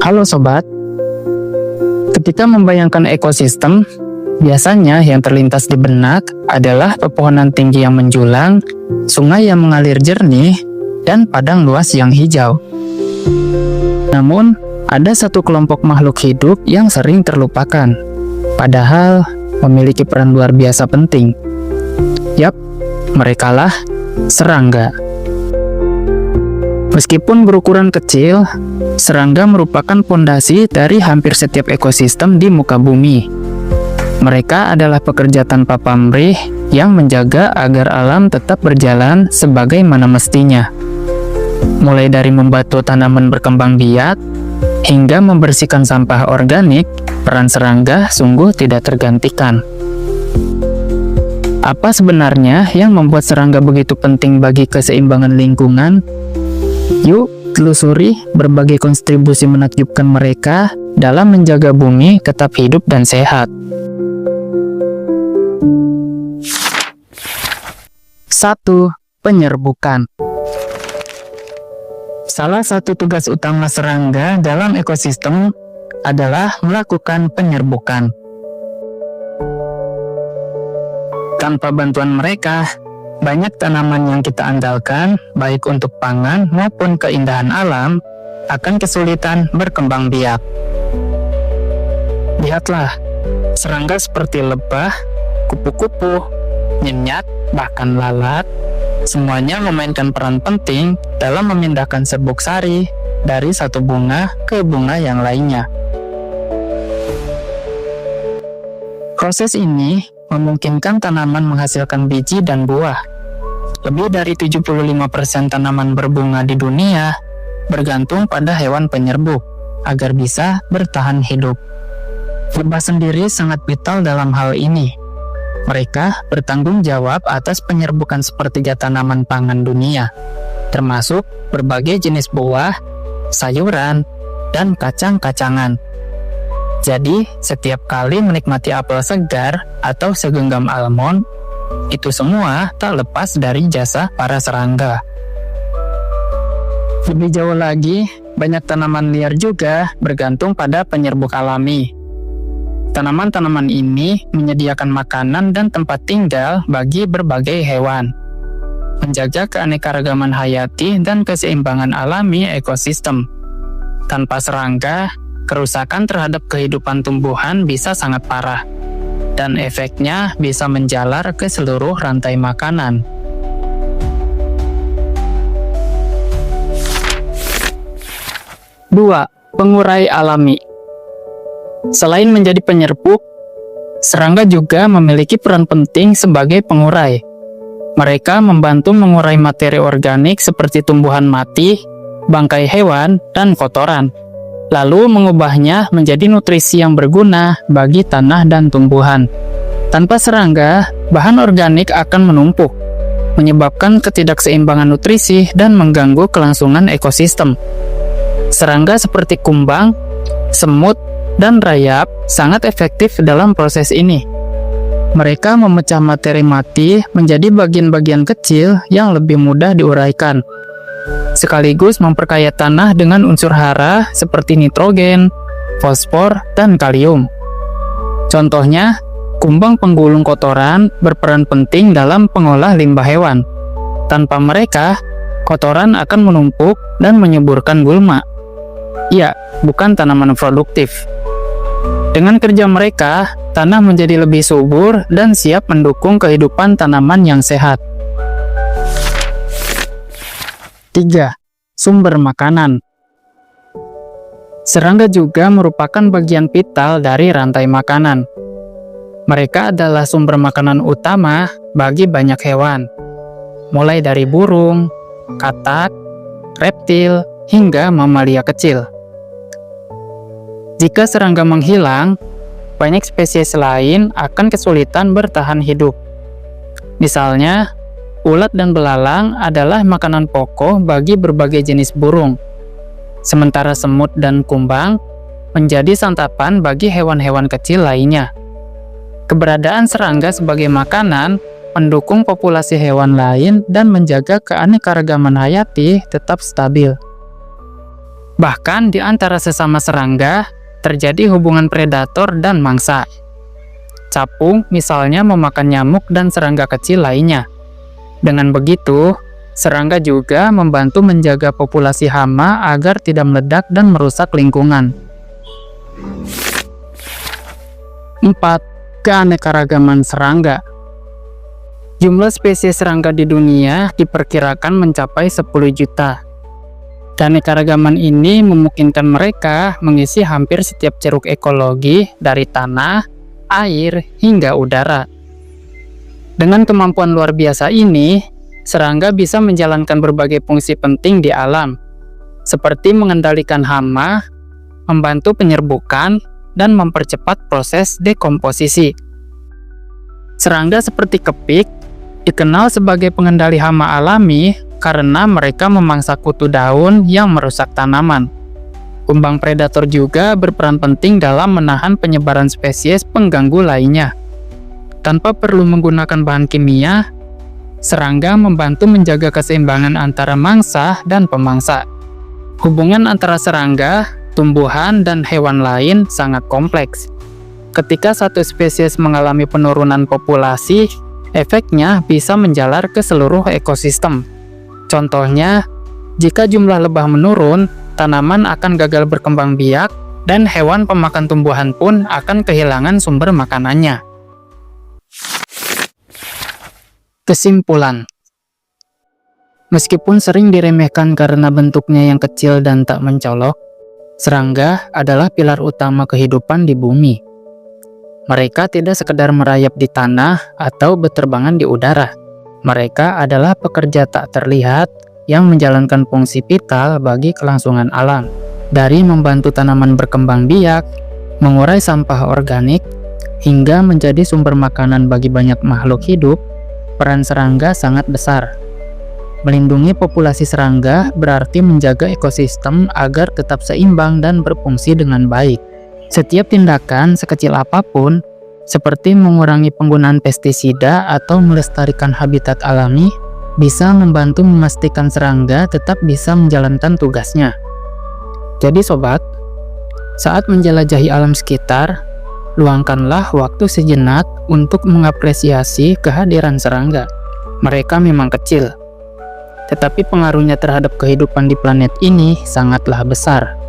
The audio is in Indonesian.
Halo sobat, ketika membayangkan ekosistem, biasanya yang terlintas di benak adalah pepohonan tinggi yang menjulang, sungai yang mengalir jernih, dan padang luas yang hijau. Namun, ada satu kelompok makhluk hidup yang sering terlupakan, padahal memiliki peran luar biasa penting. Yap, merekalah serangga. Meskipun berukuran kecil, serangga merupakan fondasi dari hampir setiap ekosistem di muka bumi. Mereka adalah pekerja tanpa pamrih yang menjaga agar alam tetap berjalan sebagaimana mestinya. Mulai dari membantu tanaman berkembang biak, hingga membersihkan sampah organik, peran serangga sungguh tidak tergantikan. Apa sebenarnya yang membuat serangga begitu penting bagi keseimbangan lingkungan? Yuk, telusuri berbagai kontribusi menakjubkan mereka dalam menjaga bumi tetap hidup dan sehat. 1. Penyerbukan. Salah satu tugas utama serangga dalam ekosistem adalah melakukan penyerbukan. Tanpa bantuan mereka, banyak tanaman yang kita andalkan, baik untuk pangan maupun keindahan alam, akan kesulitan berkembang biak. Lihatlah, serangga seperti lebah, kupu-kupu, nyenyak, bahkan lalat, semuanya memainkan peran penting dalam memindahkan serbuk sari dari satu bunga ke bunga yang lainnya. Proses ini memungkinkan tanaman menghasilkan biji dan buah. Lebih dari 75% tanaman berbunga di dunia bergantung pada hewan penyerbuk agar bisa bertahan hidup. Lebah sendiri sangat vital dalam hal ini. Mereka bertanggung jawab atas penyerbukan sepertiga tanaman pangan dunia, termasuk berbagai jenis buah, sayuran, dan kacang-kacangan. Jadi, setiap kali menikmati apel segar atau segenggam almond, itu semua tak lepas dari jasa para serangga. Lebih jauh lagi, banyak tanaman liar juga bergantung pada penyerbuk alami. Tanaman-tanaman ini menyediakan makanan dan tempat tinggal bagi berbagai hewan, menjaga keanekaragaman hayati dan keseimbangan alami ekosistem. Tanpa serangga, kerusakan terhadap kehidupan tumbuhan bisa sangat parah, dan efeknya bisa menjalar ke seluruh rantai makanan. Dua, pengurai alami. Selain menjadi penyerbuk, serangga juga memiliki peran penting sebagai pengurai. Mereka membantu mengurai materi organik seperti tumbuhan mati, bangkai hewan, dan kotoran, lalu mengubahnya menjadi nutrisi yang berguna bagi tanah dan tumbuhan. Tanpa serangga, bahan organik akan menumpuk, menyebabkan ketidakseimbangan nutrisi dan mengganggu kelangsungan ekosistem. Serangga seperti kumbang, semut, dan rayap sangat efektif dalam proses ini. Mereka memecah materi mati menjadi bagian-bagian kecil yang lebih mudah diuraikan, sekaligus memperkaya tanah dengan unsur hara seperti nitrogen, fosfor, dan kalium. Contohnya, kumbang penggulung kotoran berperan penting dalam pengolah limbah hewan. Tanpa mereka, kotoran akan menumpuk dan menyuburkan gulma. Ya, bukan tanaman produktif. Dengan kerja mereka, tanah menjadi lebih subur dan siap mendukung kehidupan tanaman yang sehat. 3. Sumber makanan. Serangga juga merupakan bagian vital dari rantai makanan. Mereka adalah sumber makanan utama bagi banyak hewan, mulai dari burung, katak, reptil, hingga mamalia kecil. Jika serangga menghilang, banyak spesies lain akan kesulitan bertahan hidup. Misalnya, ulat dan belalang adalah makanan pokok bagi berbagai jenis burung, sementara semut dan kumbang menjadi santapan bagi hewan-hewan kecil lainnya. Keberadaan serangga sebagai makanan mendukung populasi hewan lain dan menjaga keanekaragaman hayati tetap stabil. Bahkan di antara sesama serangga, terjadi hubungan predator dan mangsa. Capung misalnya memakan nyamuk dan serangga kecil lainnya. Dengan begitu, serangga juga membantu menjaga populasi hama agar tidak meledak dan merusak lingkungan. 4. Keanekaragaman serangga. Jumlah spesies serangga di dunia diperkirakan mencapai 10 juta. Keanekaragaman ini memungkinkan mereka mengisi hampir setiap ceruk ekologi dari tanah, air, hingga udara. Dengan kemampuan luar biasa ini, serangga bisa menjalankan berbagai fungsi penting di alam, seperti mengendalikan hama, membantu penyerbukan, dan mempercepat proses dekomposisi. Serangga seperti kepik dikenal sebagai pengendali hama alami karena mereka memangsa kutu daun yang merusak tanaman. Kumbang predator juga berperan penting dalam menahan penyebaran spesies pengganggu lainnya. Tanpa perlu menggunakan bahan kimia, serangga membantu menjaga keseimbangan antara mangsa dan pemangsa. Hubungan antara serangga, tumbuhan, dan hewan lain sangat kompleks. Ketika satu spesies mengalami penurunan populasi, efeknya bisa menjalar ke seluruh ekosistem. Contohnya, jika jumlah lebah menurun, tanaman akan gagal berkembang biak, dan hewan pemakan tumbuhan pun akan kehilangan sumber makanannya. Kesimpulan: meskipun sering diremehkan karena bentuknya yang kecil dan tak mencolok, serangga adalah pilar utama kehidupan di bumi. Mereka tidak sekedar merayap di tanah atau berterbangan di udara. Mereka adalah pekerja tak terlihat yang menjalankan fungsi vital bagi kelangsungan alam. Dari membantu tanaman berkembang biak, mengurai sampah organik, hingga menjadi sumber makanan bagi banyak makhluk hidup, peran serangga sangat besar. Melindungi populasi serangga berarti menjaga ekosistem agar tetap seimbang dan berfungsi dengan baik. Setiap tindakan sekecil apapun, seperti mengurangi penggunaan pestisida atau melestarikan habitat alami, bisa membantu memastikan serangga tetap bisa menjalankan tugasnya. Jadi sobat, saat menjelajahi alam sekitar, luangkanlah waktu sejenak untuk mengapresiasi kehadiran serangga. Mereka memang kecil, tetapi pengaruhnya terhadap kehidupan di planet ini sangatlah besar.